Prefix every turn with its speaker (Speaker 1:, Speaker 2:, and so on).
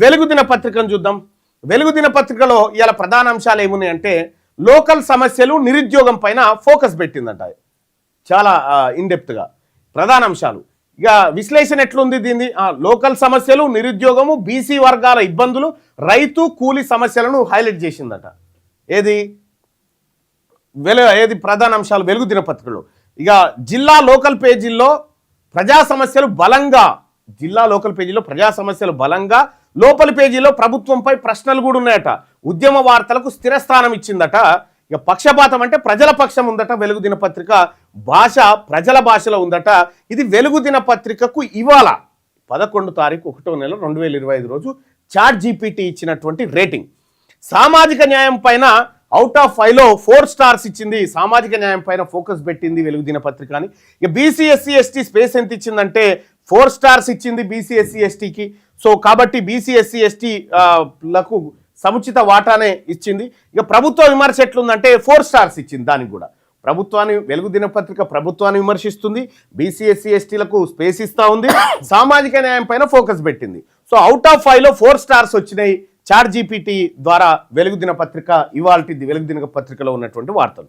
Speaker 1: వెలుగు దినపత్రికను చూద్దాం. వెలుగు దినపత్రికలో ఇవాళ ప్రధాన అంశాలు ఏమున్నాయంటే లోకల్ సమస్యలు నిరుద్యోగం పైన ఫోకస్ పెట్టిందంట. చాలా ఇన్డెప్త్గా ప్రధాన అంశాలు. ఇక విశ్లేషణ ఎట్లుంది దీన్ని? లోకల్ సమస్యలు, నిరుద్యోగము, బీసీ వర్గాల ఇబ్బందులు, రైతు కూలీ సమస్యలను హైలైట్ చేసిందట. ఏది ప్రధాన అంశాలు వెలుగు దినపత్రికలో. ఇక జిల్లా లోకల్ పేజీల్లో ప్రజా సమస్యలు బలంగా, జిల్లా లోకల్ పేజీలో ప్రజా సమస్యలు బలంగా, లోపలి పేజీలో ప్రభుత్వంపై ప్రశ్నలు కూడా ఉన్నాయట. ఉద్యమ వార్తలకు స్థిరస్థానం ఇచ్చిందట. ఇక పక్షపాతం అంటే ప్రజల పక్షం ఉందట. వెలుగు దినపత్రిక భాష ప్రజల భాషలో ఉందట. ఇది వెలుగు దినపత్రికకు ఇవాళ 11 తారీఖు 1వ నెల 2025 రోజు చాట్ జీపీటీ ఇచ్చినటువంటి రేటింగ్. సామాజిక న్యాయం పైన అవుట్ ఆఫ్ 5లో 4 స్టార్స్ ఇచ్చింది. సామాజిక న్యాయం పైన ఫోకస్ పెట్టింది వెలుగు దినపత్రిక అని. ఇక బీసీ ఎస్సీ ఎస్టీ స్పేస్ ఎంత ఇచ్చిందంటే 4 స్టార్స్ ఇచ్చింది బీసీ ఎస్సీ ఎస్టీకి. సో కాబట్టి బీసీ ఎస్సీ ఎస్టీ లకు సముచిత వాటానే ఇచ్చింది. ఇక ప్రభుత్వ విమర్శ ఎట్లుందంటే 4 స్టార్స్ ఇచ్చింది. దానికి కూడా ప్రభుత్వాన్ని, వెలుగు దినపత్రిక ప్రభుత్వాన్ని విమర్శిస్తుంది, బీసీ ఎస్సీ ఎస్టీలకు స్పేస్ ఇస్తూ ఉంది, సామాజిక న్యాయం పైన ఫోకస్ పెట్టింది. సో అవుట్ ఆఫ్ 5లో 4 స్టార్స్ వచ్చినాయి చాట్ జీపీటీ ద్వారా. వెలుగు దినపత్రిక ఇవాల్టిది వెలుగు దినపత్రికలో ఉన్నటువంటి వార్తలు.